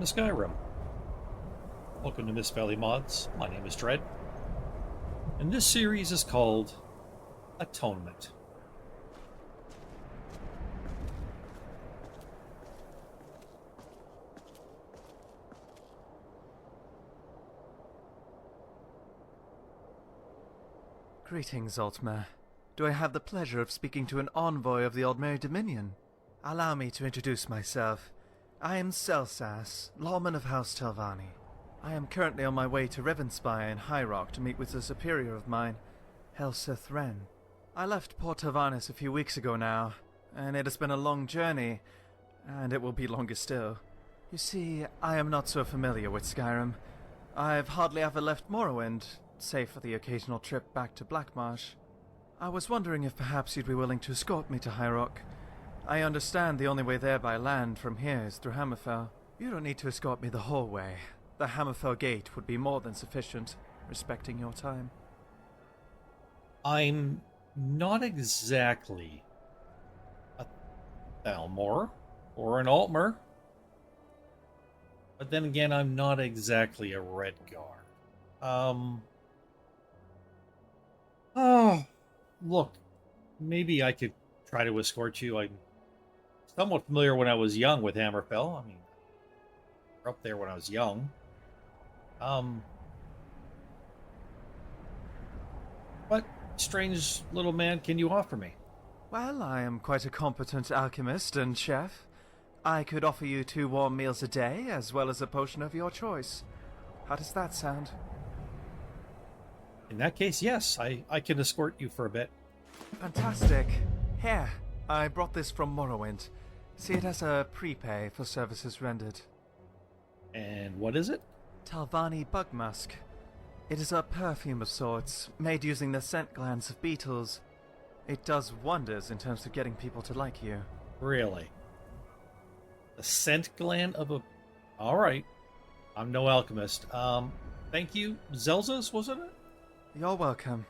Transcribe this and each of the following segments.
to Skyrim. Welcome to Mist-Valley-Modz. My name is Dread, and this series is called Atonement. Greetings, Altmer. Do I have the pleasure of speaking to an envoy of the Aldmeri Dominion? Allow me to introduce myself. I am Celsas, lawman of House Telvanni. I am currently on my way to Revenspire in High Rock to meet with a superior of mine, Helseth Wren. I left Port Tavanis a few weeks ago now, and it has been a long journey, and it will be longer still. You see, I am not so familiar with Skyrim. I've hardly ever left Morrowind, save for the occasional trip back to Blackmarsh. I was wondering if perhaps you'd be willing to escort me to High Rock. I understand the only way there by land from here is through Hammerfell. You don't need to escort me the whole way. The Hammerfell gate would be more than sufficient, respecting your time. I'm not exactly a Thalmor or an Altmer, but then again, I'm not exactly a Redguard. Oh, look, maybe I could try to escort you. I'm somewhat familiar when I was young with Hammerfell. I mean, I grew up there when I was young. What strange little man can you offer me? Well, I am quite a competent alchemist and chef. I could offer you 2 warm meals a day, as well as a potion of your choice. How does that sound? In that case, yes, I can escort you for a bit. Fantastic. Here, I brought this from Morrowind. See it as a prepay for services rendered. And what is it? Telvanni bug musk. It is a perfume of sorts, made using the scent glands of beetles. It does wonders in terms of getting people to like you. Really? The scent gland of a... Alright. I'm no alchemist. Thank you. Zelzas, wasn't it? You're welcome.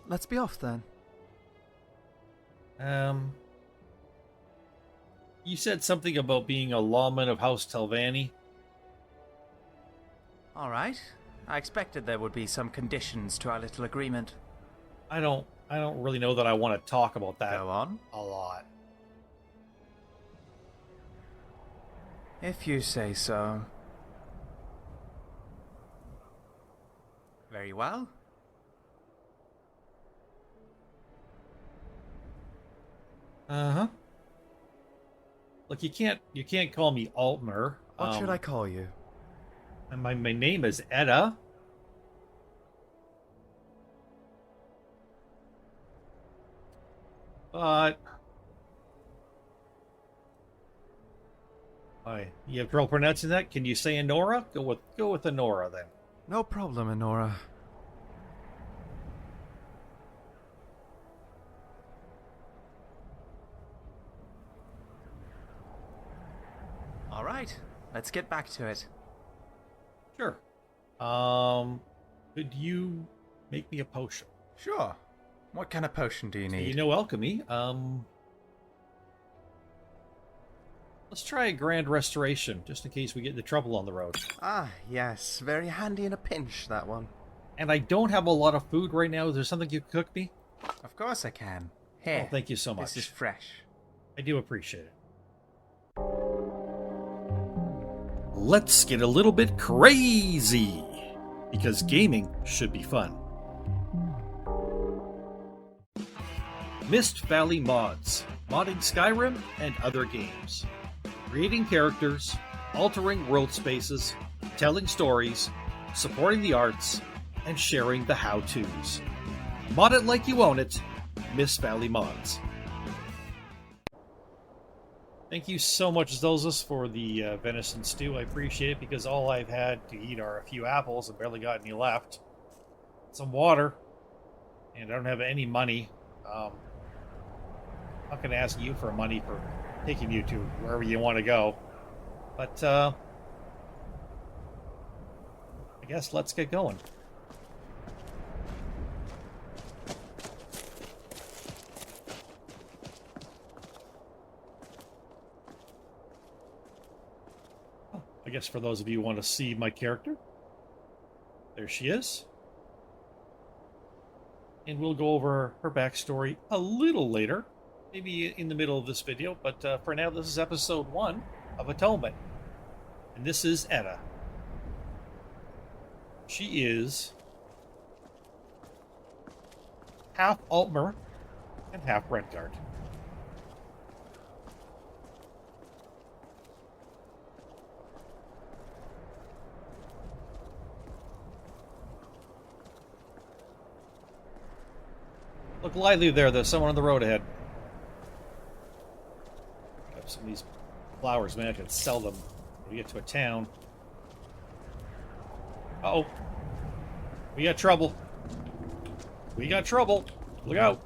Let's be off then. You said something about being a lawman of House Telvanni. Alright. I expected there would be some conditions to our little agreement. I don't really know that I want to talk about that Go on. a lot. If you say so. Very well. Uh-huh. Look, you can't call me Altmer. What should I call you? And my name is Edda. But you have trouble pronouncing that? Can you say Enora? Go with Enora then. No problem, Enora. All right, let's get back to it. Sure. Could you make me a potion? Sure. What kind of potion do you need? You know alchemy. Let's try a grand restoration, just in case we get into trouble on the road. Ah, yes. Very handy in a pinch, that one. And I don't have a lot of food right now. Is there something you could cook me? Of course I can. Here. Oh, thank you so much. This is fresh. I do appreciate it. Let's get a little bit crazy, because gaming should be fun. Mist-Valley-Modz, modding Skyrim and other games. Creating characters, altering world spaces, telling stories, supporting the arts, and sharing the how-tos. Mod it like you own it, Mist-Valley-Modz. Thank you so much, Zelzas, for the venison stew. I appreciate it, because all I've had to eat are a few apples. I've barely got any left. Some water. And I don't have any money. I'm not going to ask you for money for taking you to wherever you want to go. But, I guess let's get going. I guess guess for those of you who want to see my character, there she is. And we'll go over her backstory a little later, maybe in the middle of this video, but for now, this is episode 1 of Atonement. And this is Etta. She is half Altmer and half Redguard. Look lively there. There's someone on the road ahead. Pick up some of these flowers, man. I can sell them when we get to a town. Uh-oh. We got trouble. We got trouble. Look out.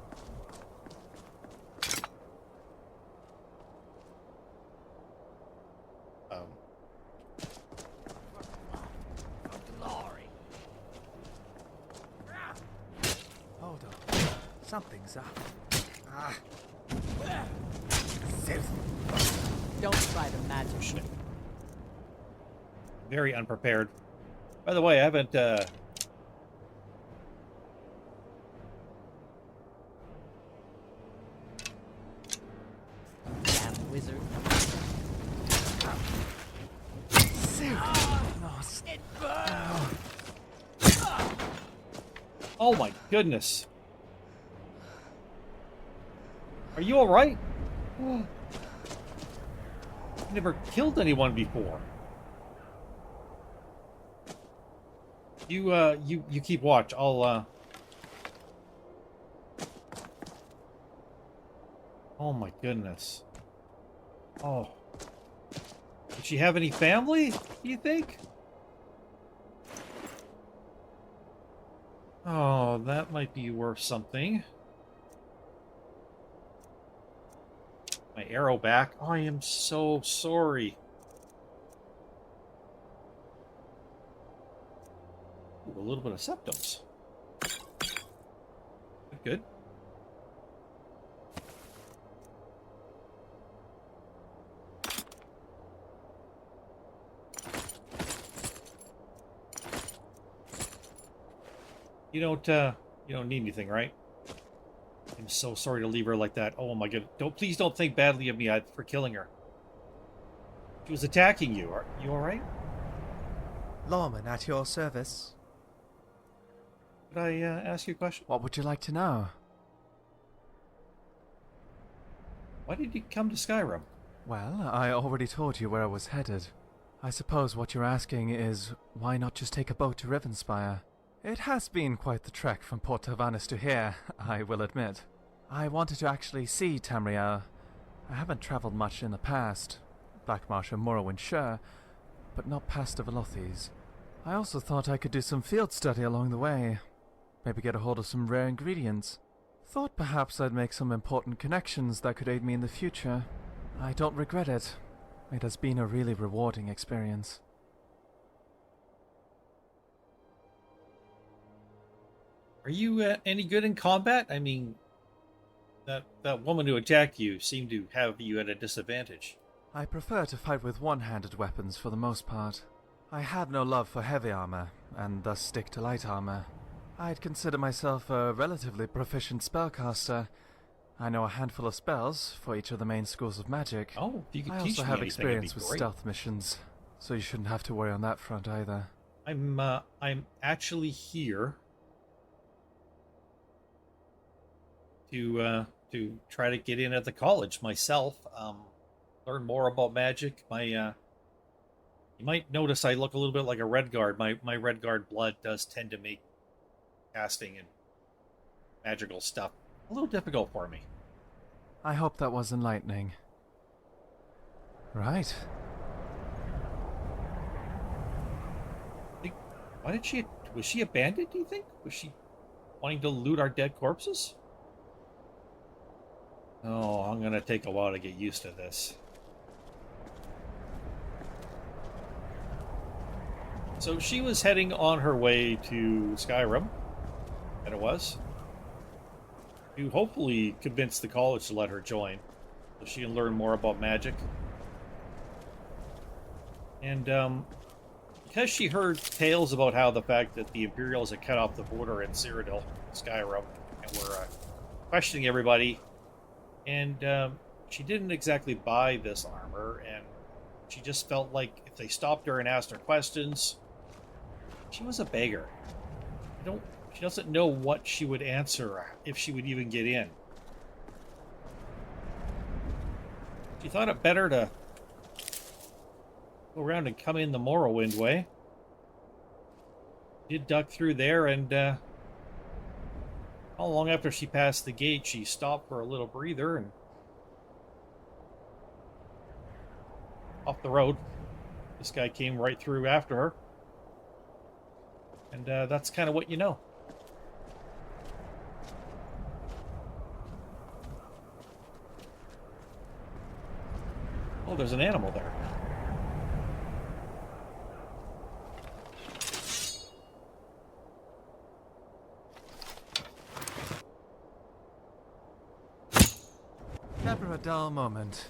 Hold on. Something's up. Don't try to magic. Shit. Very unprepared. By the way, I haven't, Damn wizard. Lost. Oh my goodness. Are you alright? I've never killed anyone before. You keep watch. I'll, Oh my goodness. Oh. Did she have any family, do you think? Oh, that might be worth something. My arrow back. Oh, I am so sorry. Ooh, a little bit of septums. Good. You don't need anything, right? I'm so sorry to leave her like that. Oh my god. Please don't think badly of me for killing her. She was attacking you. Are you alright? Lawman, at your service. Could I ask you a question? What would you like to know? Why did you come to Skyrim? Well, I already told you where I was headed. I suppose what you're asking is, why not just take a boat to Rivenspire? It has been quite the trek from Port Tavanis to here, I will admit. I wanted to actually see Tamriel. I haven't travelled much in the past. Blackmarsh and Morrowind, sure, but not past the Velothes. I also thought I could do some field study along the way. Maybe get a hold of some rare ingredients. Thought perhaps I'd make some important connections that could aid me in the future. I don't regret it. It has been a really rewarding experience. Are you any good in combat? I mean, that woman who attacked you seemed to have you at a disadvantage. I prefer to fight with one-handed weapons for the most part. I have no love for heavy armor, and thus stick to light armor. I'd consider myself a relatively proficient spellcaster. I know a handful of spells for each of the main schools of magic. Oh, if you could I teach also me have anything, experience it'd be with great. stealth missions, so you shouldn't have to worry on that front either. I'm actually here to try to get in at the college myself. Learn more about magic. You might notice I look a little bit like a Redguard. My Redguard blood does tend to make casting and magical stuff a little difficult for me. I hope that was enlightening. Right. Was she abandoned, do you think? Was she wanting to loot our dead corpses? Oh, I'm gonna take a while to get used to this. So she was heading on her way to Skyrim, and it was, to hopefully convince the college to let her join, so she can learn more about magic. And because she heard tales about how the fact that the Imperials had cut off the border in Cyrodiil, Skyrim, and were questioning everybody, and she didn't exactly buy this armor, and she just felt like if they stopped her and asked her questions, she was a beggar. She doesn't know what she would answer, if she would even get in. She thought it better to go around and come in the Morrowind way. Did duck through there, and not long after she passed the gate, she stopped for a little breather and off the road. This guy came right through after her. And that's kind of what you know. Oh, there's an animal there. Never a dull moment.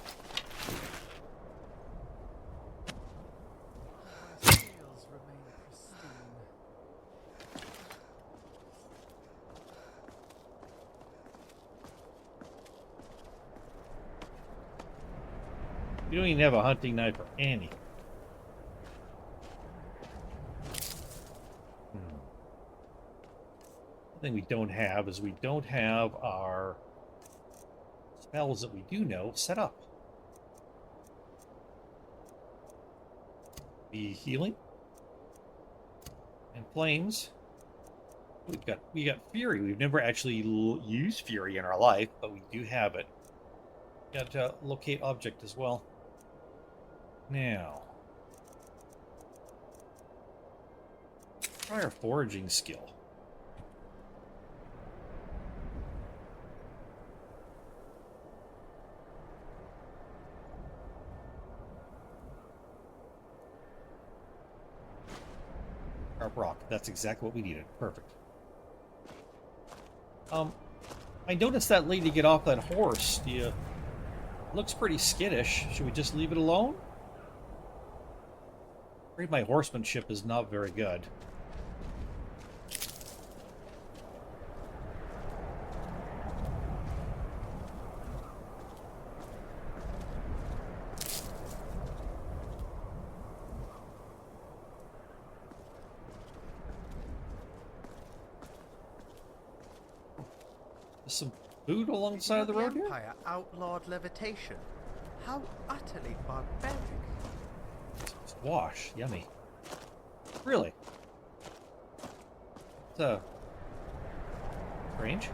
My scales remain pristine. You don't even have a hunting knife or anything. The thing we don't have is we don't have our spells that we do know set up. The healing and flames. We got fury. We've never actually used fury in our life, but we do have it. Got locate object as well. Now, try our foraging skill. Sharp rock. That's exactly what we needed. Perfect. I noticed that lady get off that horse. Looks pretty skittish. Should we just leave it alone? Afraid my horsemanship is not very good. There's some food along the side of the road here? Empire outlawed levitation. How utterly barbaric. Squash. Yummy. Really? It's strange.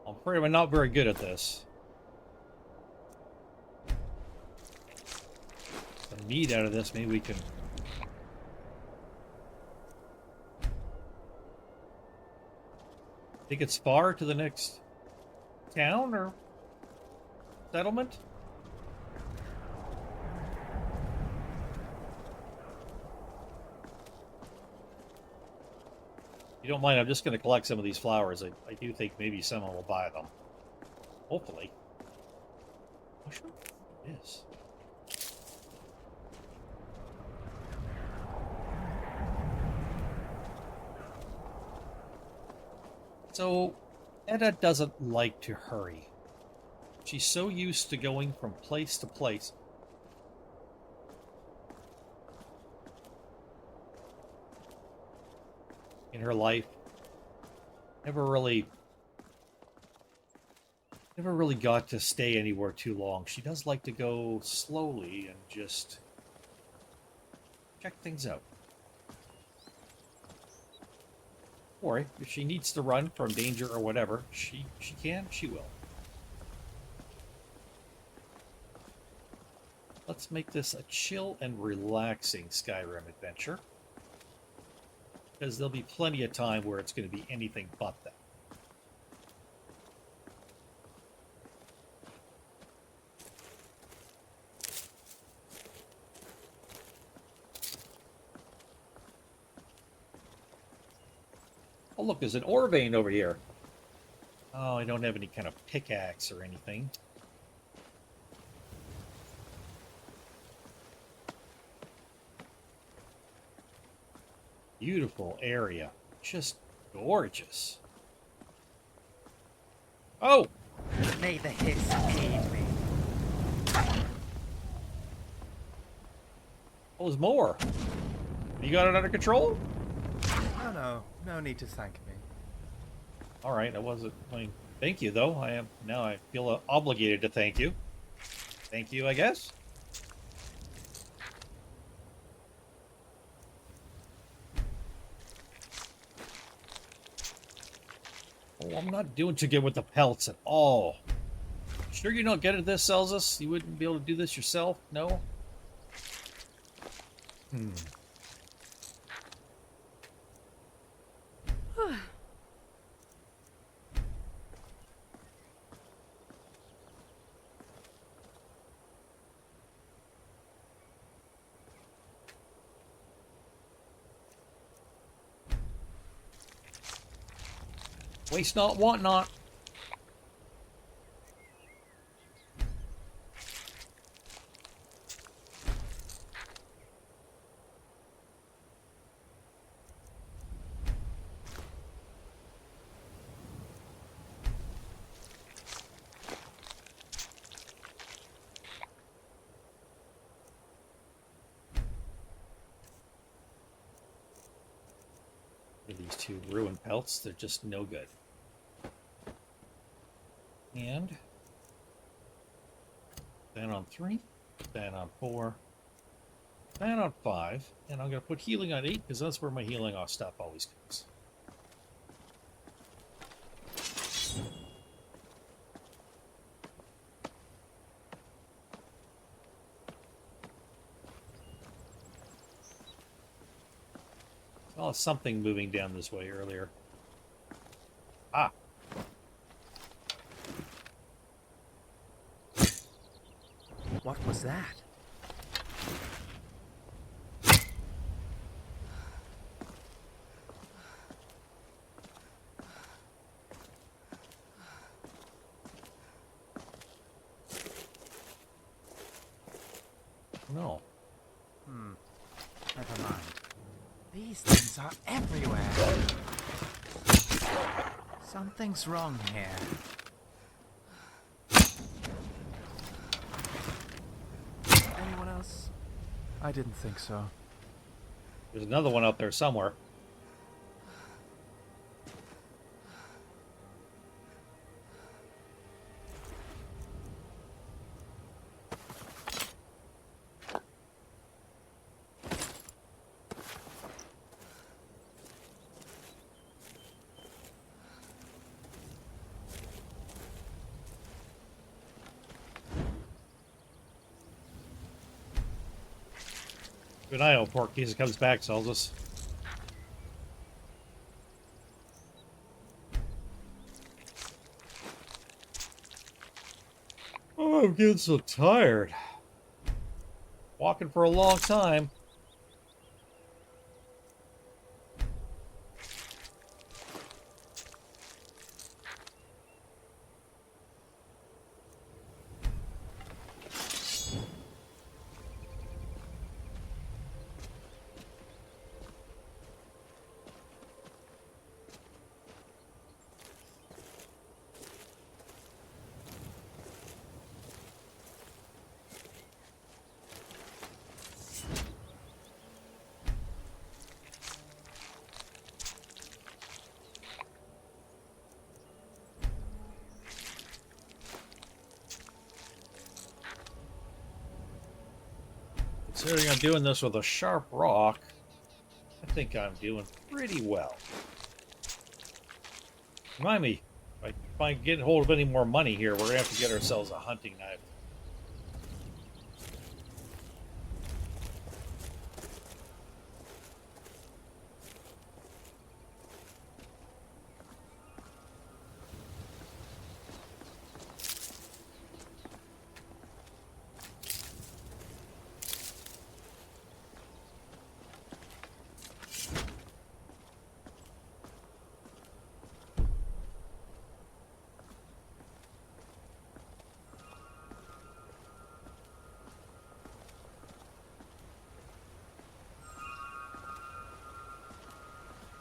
I'm afraid I'm not very good at this. Some meat out of this, maybe we can... Think it's far to the next town or settlement? If you don't mind, I'm just going to collect some of these flowers. I do think maybe someone will buy them. Hopefully. Mushroom? It is. So, Edda doesn't like to hurry. She's so used to going from place to place. In her life, never really got to stay anywhere too long. She does like to go slowly and just check things out. Or if she needs to run from danger or whatever, she will. Let's make this a chill and relaxing Skyrim adventure. Because there'll be plenty of time where it's going to be anything but that. Oh, look, there's an ore vein over here. Oh, I don't have any kind of pickaxe or anything. Beautiful area. Just gorgeous. Oh! May the hiss aid me. Oh, there's more. You got it under control? No, no need to thank me. All right, I wasn't. I mean, thank you, though. I am now. I feel obligated to thank you. Thank you, I guess. Oh, I'm not doing too good with the pelts at all. Sure you don't get at this, Celsus? You wouldn't be able to do this yourself? No? Hmm. Waste not, want not. These two ruined pelts, they're just no good. And then on 3, then on 4, then on 5, and I'm going to put healing on 8 because that's where my healing off stuff always goes. I saw something moving down this way earlier. Ah. What was that? No. Never mind. These things are everywhere. Something's wrong here. Anyone else? I didn't think so. There's another one out there somewhere. Good eye out, pork case. It comes back, sells us. Oh, I'm getting so tired. Walking for a long time. Considering I'm doing this with a sharp rock, I think I'm doing pretty well. Remind me, if I get hold of any more money here, we're going to have to get ourselves a hunting knife.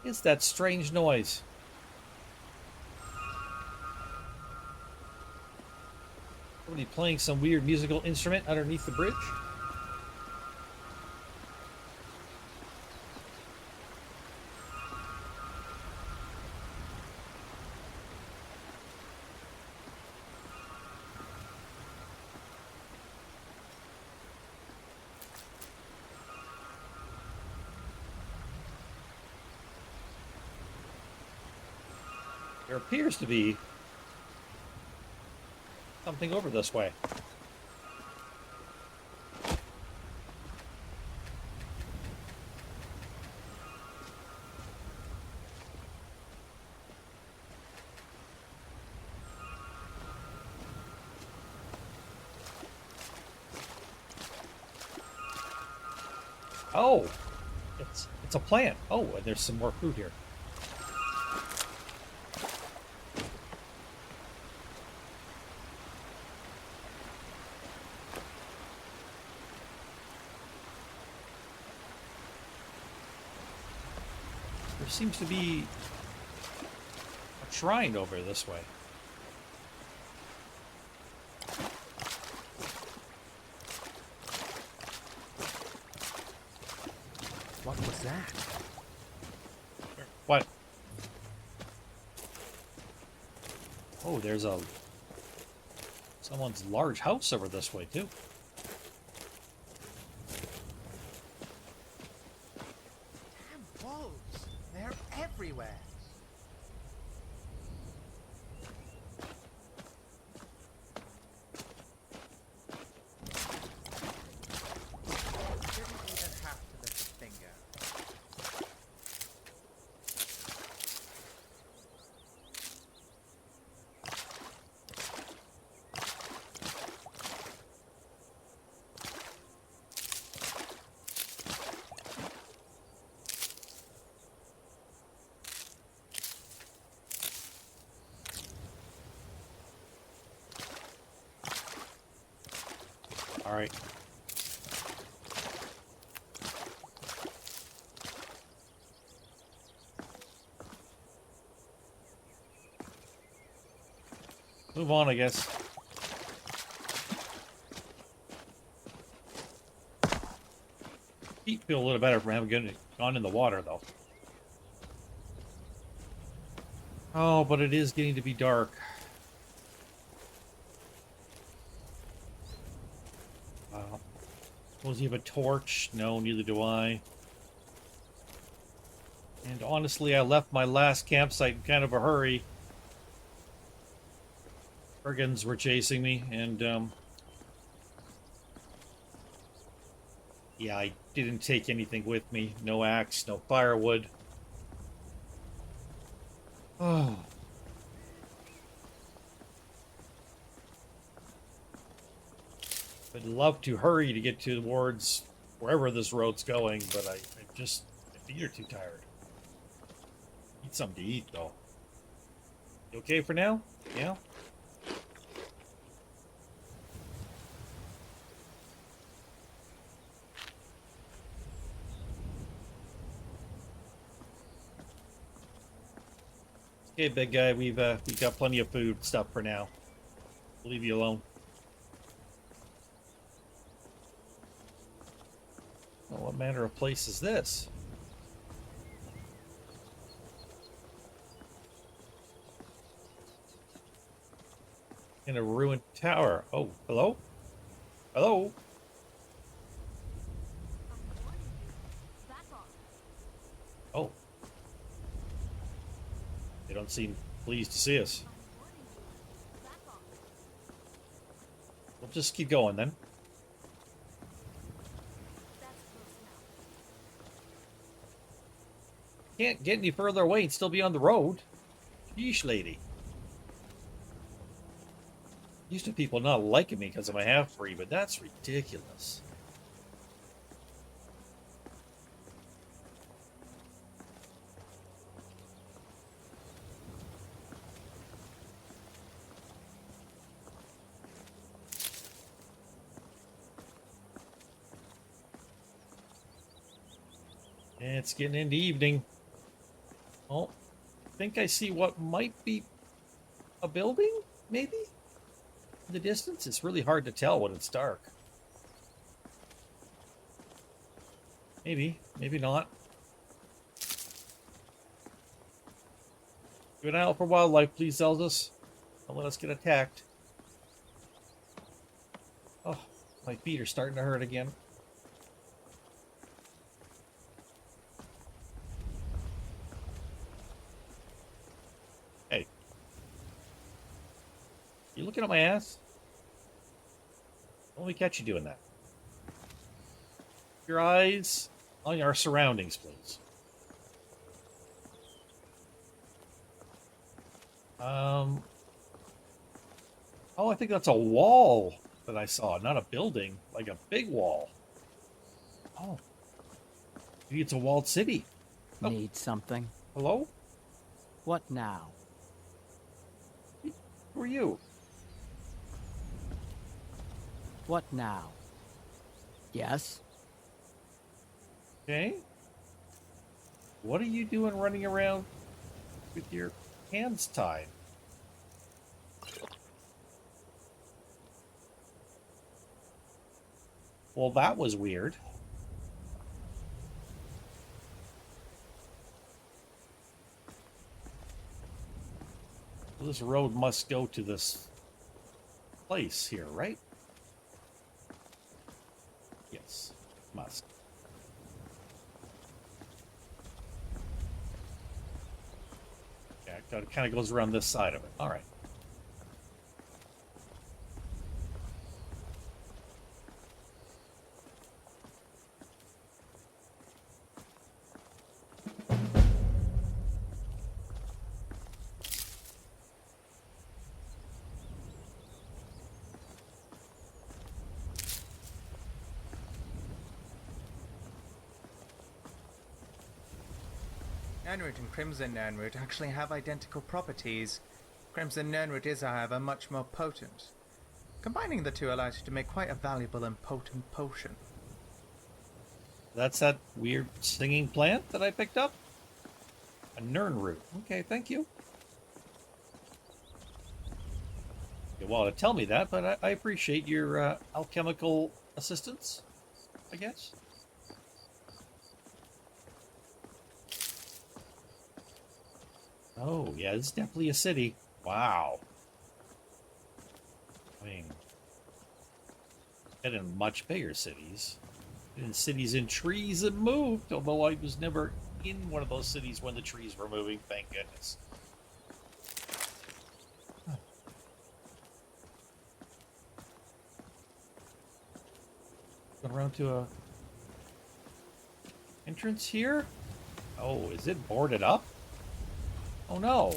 is that strange noise? Somebody playing some weird musical instrument underneath the bridge? There appears to be something over this way. Oh, it's a plant. Oh, and there's some more food here. There seems to be a shrine over this way. What was that? What? Oh, there's someone's large house over this way too. Damn wolves! They're everywhere. Didn't even have to lift a finger. All right. Move on, I guess. Feet feel a little better from having gone in the water, though. Oh, but it is getting to be dark. Suppose you have a torch? No, neither do I. And honestly, I left my last campsite in kind of a hurry. Brigands were chasing me, and yeah, I didn't take anything with me. No axe, no firewood. Oh. I'd love to hurry to get towards wherever this road's going, but my feet are too tired. Need something to eat, though. You okay for now? Yeah? Okay, big guy, we've got plenty of food stuff for now. We'll leave you alone. Well, what manner of place is this? In a ruined tower. Oh, hello? Hello? Oh. They don't seem pleased to see us. We'll just keep going then. Can't get any further away and still be on the road. Yeesh, lady. Used to people not liking me because I'm a half-breed, but that's ridiculous. It's getting into evening. Oh, I think I see what might be a building, maybe? In the distance? It's really hard to tell when it's dark. Maybe, maybe not. Keep an eye out for wildlife, please, Zeldas. Don't let us get attacked. Oh, my feet are starting to hurt again. Hey. You looking at my ass? Don't let me catch you doing that. Your eyes on our surroundings, please. Oh, I think that's a wall that I saw, not a building, like a big wall. Oh, maybe it's a walled city. Oh. Need something? Hello? What now? Who are you? What now? Yes? Okay. What are you doing running around with your hands tied? Well, that was weird. Well, this road must go to this place here, right? Yes, must. Yeah, it kind of goes around this side of it. All right. Nirnroot and Crimson Nirnroot actually have identical properties. Crimson Nirnroot is, however, much more potent. Combining the two allows you to make quite a valuable and potent potion. That's that weird singing plant that I picked up? A Nirnroot. Okay, thank you. You want to tell me that, but I appreciate your alchemical assistance, I guess. Oh, yeah, this is definitely a city. Wow. I mean, been in much bigger cities. Been in cities in trees that moved, although I was never in one of those cities when the trees were moving, thank goodness. Huh. Going around to a entrance here? Oh, is it boarded up? Oh no.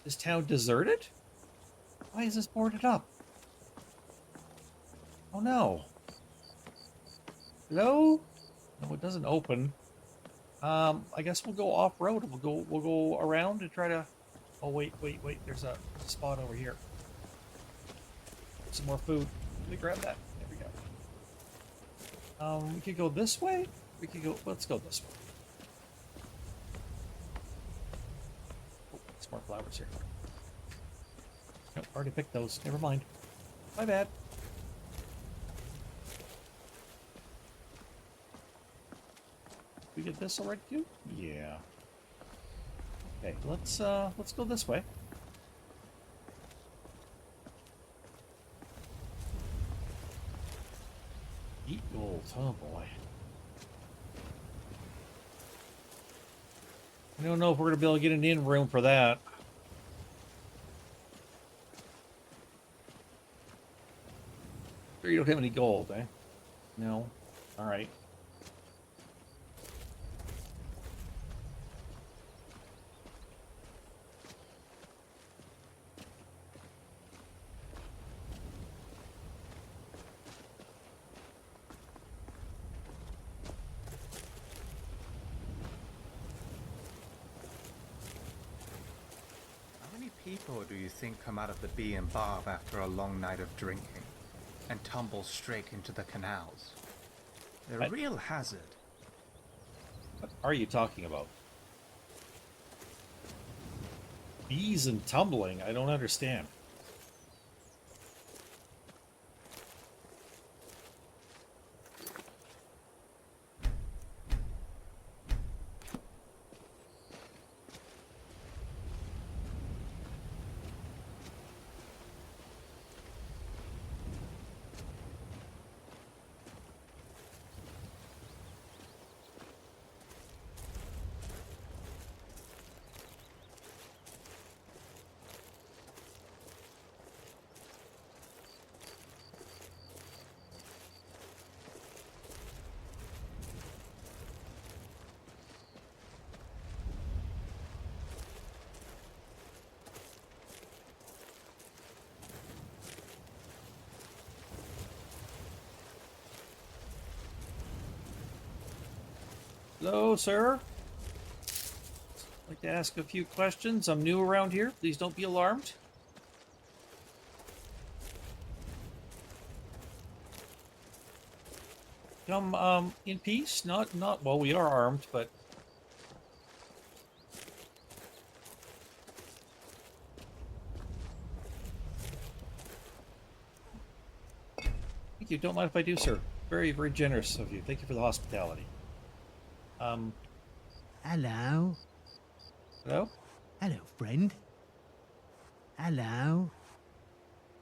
Is town deserted? Why is this boarded up? Oh no. Hello? No, it doesn't open. I guess we'll go off-road. We'll go around and try to... Oh, wait. There's a spot over here. Some more food. Let me grab that. There we go. We could go this way. We could go... Let's go this way. More flowers here. Nope, already picked those. Never mind. My bad. We get this already too? Yeah. Okay, let's go this way. Eat gold. Oh boy. I don't know if we're going to be able to get an in room for that. Sure you don't have any gold, eh? No. Alright. People do you think come out of the Bee and Barb after a long night of drinking and tumble straight into the canals? They're a real hazard. What are you talking about? Bees and tumbling? I don't understand. Hello, sir. I'd like to ask a few questions. I'm new around here. Please don't be alarmed. Come, in peace. Not. Well, we are armed, but thank you. Don't mind if I do, sir. Very, very generous of you. Thank you for the hospitality. Hello. Hello? Hello, friend. Hello.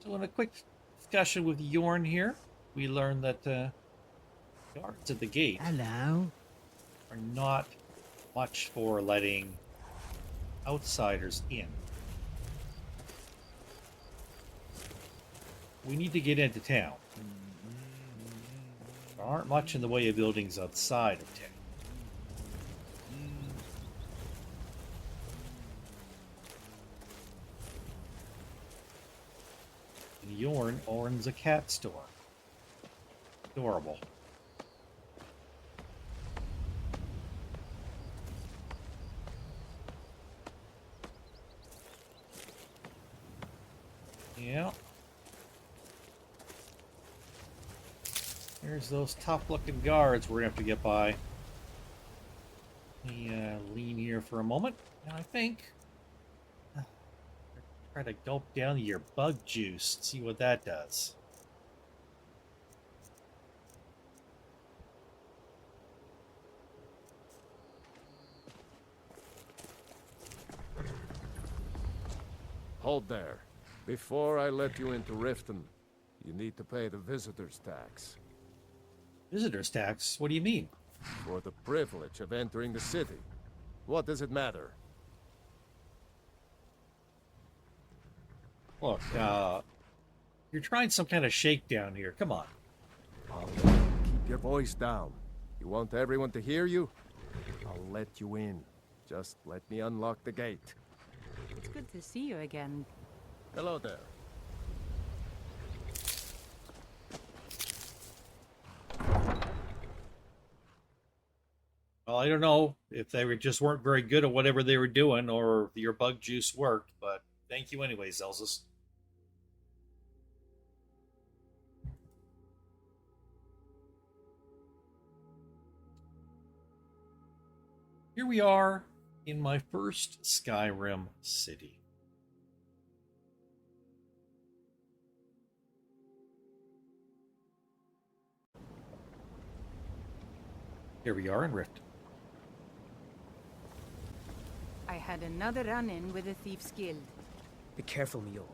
So in a quick discussion with Yorn here, we learned that guards at the gate Hello. are not much for letting outsiders in. We need to get into town. There aren't much in the way of buildings outside of town. Yorn owns a cat store. Adorable. Yeah. There's those tough-looking guards we're gonna have to get by. Let me lean here for a moment, and I think try to gulp down your bug juice and see what that does. Hold there. Before I let you into Riften, you need to pay the visitor's tax. Visitor's tax? What do you mean? For the privilege of entering the city. What does it matter? Look, you're trying some kind of shakedown here. Come on. Keep your voice down. You want everyone to hear you? I'll let you in. Just let me unlock the gate. It's good to see you again. Hello there. Well, I don't know if they just weren't very good at whatever they were doing or your bug juice worked, but thank you anyway, Zelzus. Here we are in my first Skyrim city. Here we are in Rift. I had another run-in with the Thieves Guild. Be careful, Mule.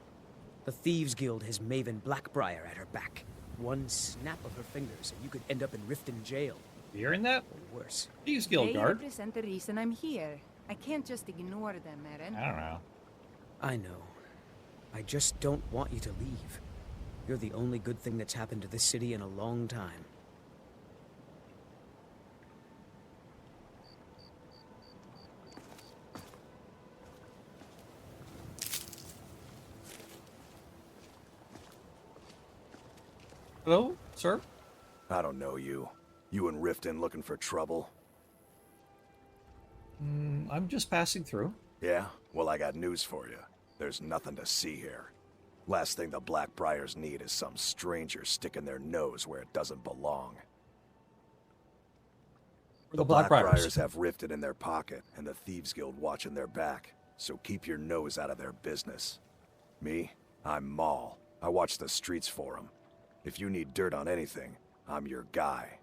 The Thieves Guild has Maven Blackbriar at her back. One snap of her fingers and you could end up in Riften jail. You hearing that? Or worse. Thieves Guild They guard. represent the reason I'm here. I can't just ignore them, Eren. I don't know. I know. I just don't want you to leave. You're the only good thing that's happened to this city in a long time. Hello, sir? I don't know you. You in Riften looking for trouble? I'm just passing through. Yeah? Well, I got news for you. There's nothing to see here. Last thing the Blackbriars need is some stranger sticking their nose where it doesn't belong. The Blackbriars. Blackbriars have rifted in their pocket, and the Thieves Guild watching their back. So keep your nose out of their business. Me? I'm Maul. I watch the streets for them. If you need dirt on anything, I'm your guy.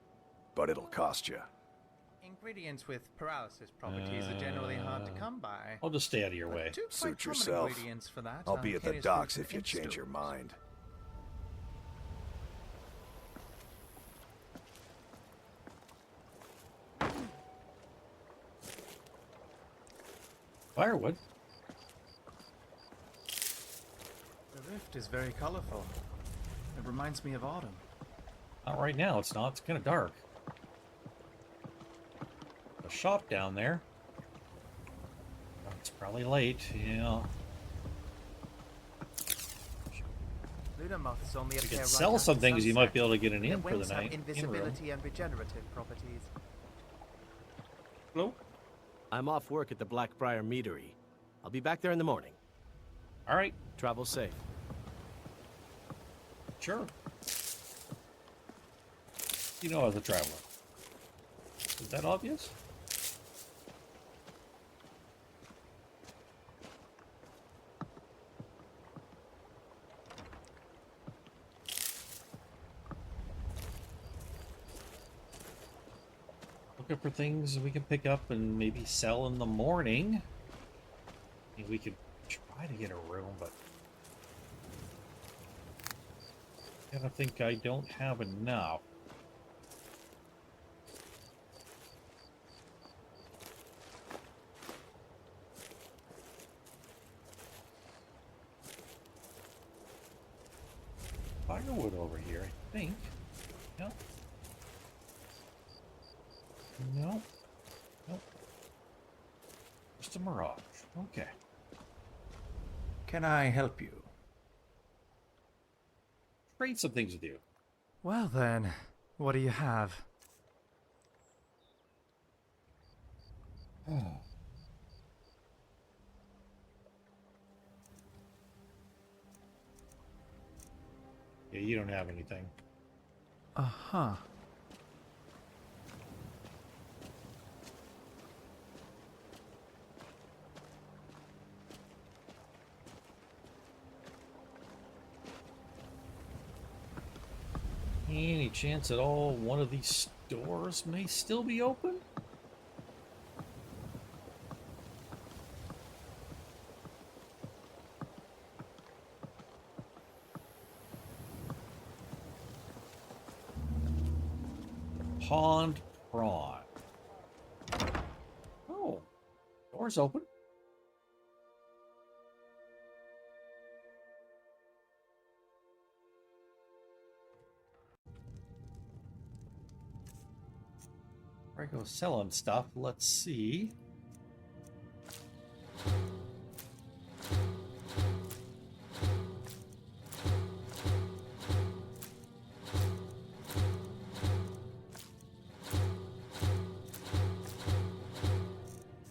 But it'll cost you. Ingredients with paralysis properties are generally hard to come by. I'll just stay out of your way. Two quite Suit common yourself. ingredients for that I'll are be at the Canis docks root if you and change your stones. mind. Firewood. The rift is very colorful. It reminds me of autumn. Not right now, it's not. It's kind of dark. A shop down there. It's probably late, yeah. Lunar moths only You appear could right sell after some things, you might sunset. be able to get an Their in for the wings have night. invisibility and regenerative properties. Hello? I'm off work at the Blackbriar Meadery. I'll be back there in the morning. Alright, Travel safe. sure. You know as a traveler. Is that obvious? Looking for things we can pick up and maybe sell in the morning. I mean, we could try to get a room, but I think I don't have enough. Firewood over here, I think. No. No. Nope. Just a mirage. Okay. Can I help you? Trade some things with you. Well then, what do you have? Yeah, you don't have anything. Uh-huh. Any chance at all one of these stores may still be open? Pond Prawn. Oh, door's open. Before I go selling stuff, let's see.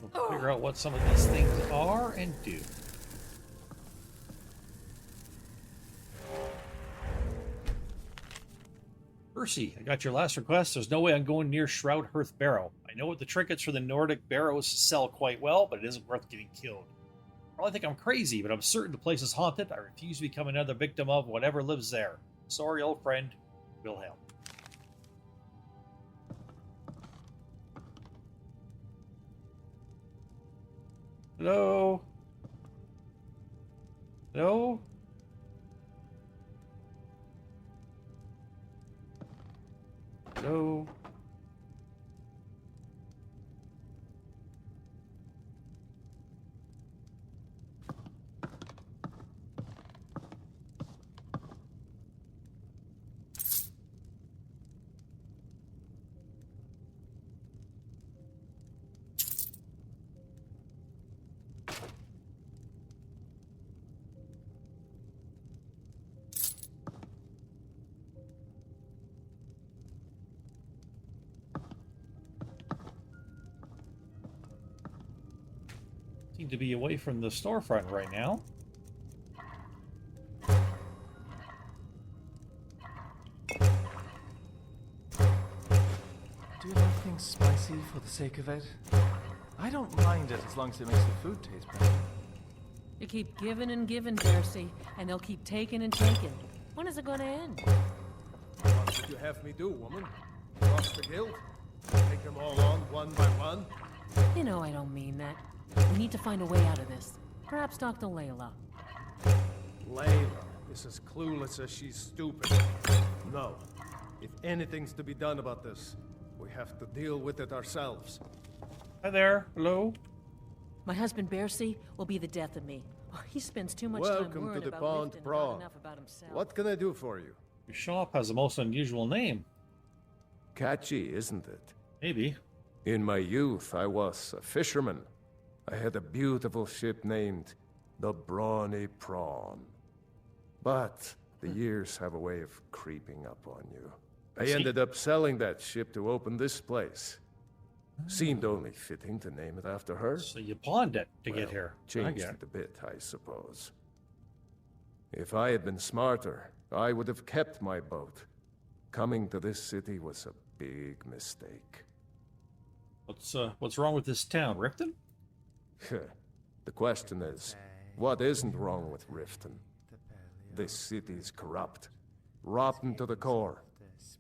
We'll figure out what some of these things are and do. Percy, I got your last request. There's no way I'm going near Shroud Hearth Barrow. I know what the trinkets for the Nordic barrows sell quite well, but it isn't worth getting killed. Probably think I'm crazy, but I'm certain the place is haunted. I refuse to become another victim of whatever lives there. Sorry, old friend. Wilhelm. Hello? Hello? Hello? Seem to be away from the storefront right now. Do you like things spicy for the sake of it? I don't mind it as long as it makes the food taste better. You keep giving and giving, Darcy, and they'll keep taking and taking. When is it gonna end? What did you have me do, woman? Cross the guild? Take them all on one by one? You know I don't mean that. We need to find a way out of this. Perhaps talk to Layla. Layla is as clueless as she's stupid. No. If anything's to be done about this, we have to deal with it ourselves. Hi there. Hello. My husband Bercy will be the death of me. Oh, he spends too much time Welcome worrying to the about Pond lifting, Prawn. not enough about himself. What can I do for you? Your shop has a most unusual name. Catchy, isn't it? Maybe. In my youth, I was a fisherman. I had a beautiful ship named the Brawny Prawn. But the years have a way of creeping up on you. I ended up selling that ship to open this place. Seemed only fitting to name it after her. So you pawned it to get Well, here. I Changed get it a bit, I suppose. If I had been smarter, I would have kept my boat. Coming to this city was a big mistake. What's wrong with this town, Riften? The question is, what isn't wrong with Riften? This city's corrupt, rotten to the core.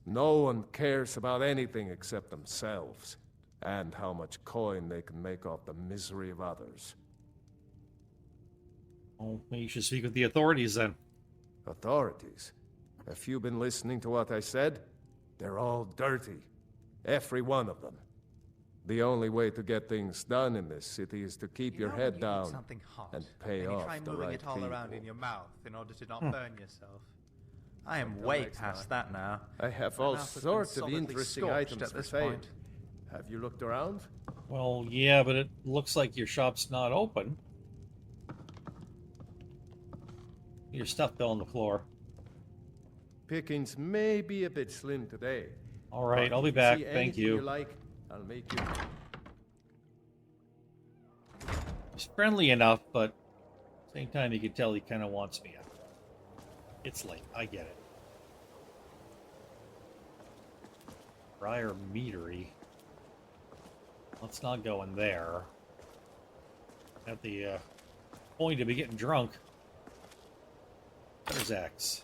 No one cares about anything except themselves, and how much coin they can make off the misery of others. Well, maybe you should speak with the authorities then. Authorities? Have you been listening to what I said? They're all dirty. Every one of them. The only way to get things done in this city is to keep your head down and pay off the right it all people. around in your mouth in order to not burn yourself. I am way past that now. I have My all mouth has been sorts of solidly interesting scorched items at for this sale. point. Have you looked around? Well, yeah, but it looks like your shop's not open. Your stuff fell on the floor. Pickings may be a bit slim today. All right, but I'll be if back. see Thank anything you. you like, I'll make you. He's friendly enough, but at the same time, you can tell he kind of wants me out. It's late. I get it. Briar Meadery. Let's not go in there. At the point to be getting drunk. There's X.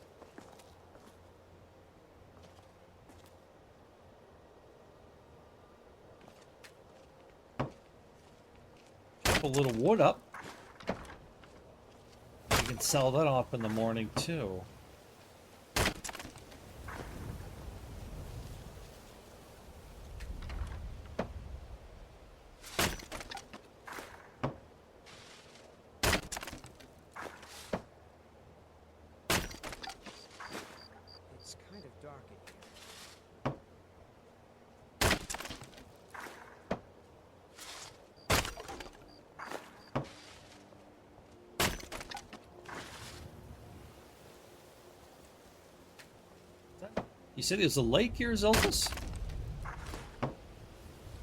Chop a little wood up. You can sell that off in the morning too. It's kind of dark in here. You said there's a lake here, Zeltus?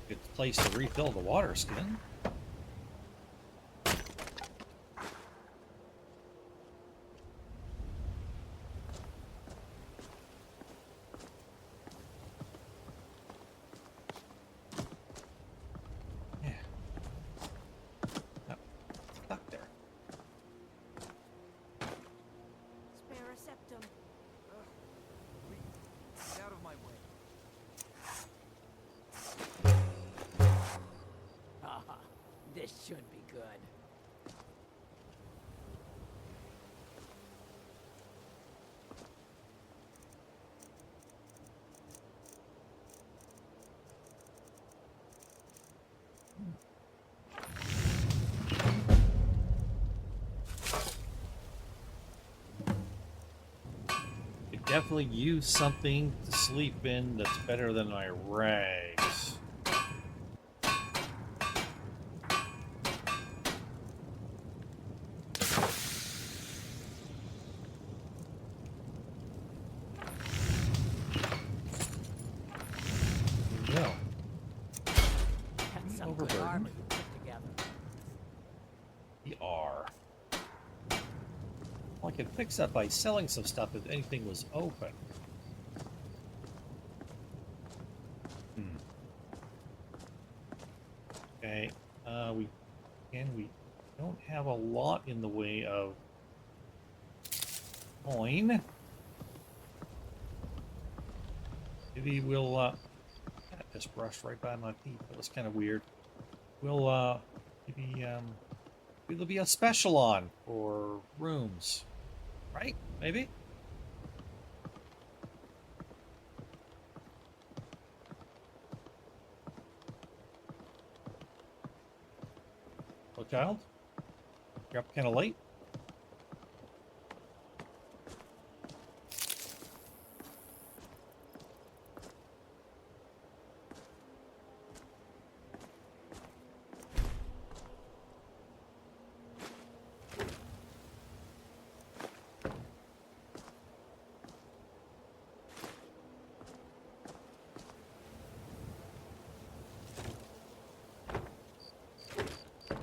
Good place to refill the water skin. Yeah. Oh, stuck there. Spare a septum. Get out of my way. Haha, this should be good. Could definitely use something to sleep in that's better than my rags. There we go. That's some good Overburdened. armor you put together. The R. Well, I could fix that by selling some stuff if anything was open. Okay. We don't have a lot in the way of coin. Maybe we'll that just brushed right by my feet. That was kind of weird. We'll maybe there'll be a special on for rooms, right? Maybe. Hello, child. You're up kind of late.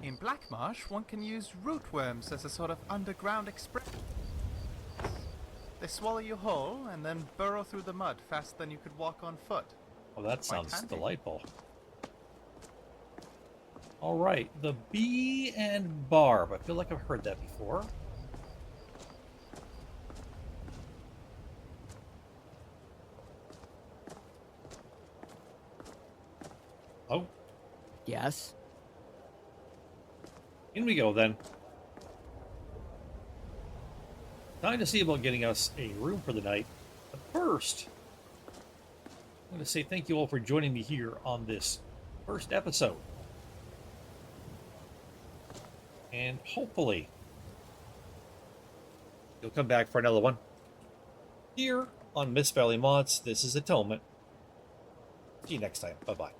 In Black Marsh, one can use rootworms as a sort of underground express. They swallow you whole and then burrow through the mud faster than you could walk on foot. Oh, that sounds handy. delightful. All right, the Bee and Barb. I feel like I've heard that before. Oh, Yes? in we go then. Time to see about getting us a room for the night. But first, I'm going to say thank you all for joining me here on this first episode. And hopefully, you'll come back for another one. Here on Mist-Valley-Modz, this is Atonement. See you next time. Bye-bye.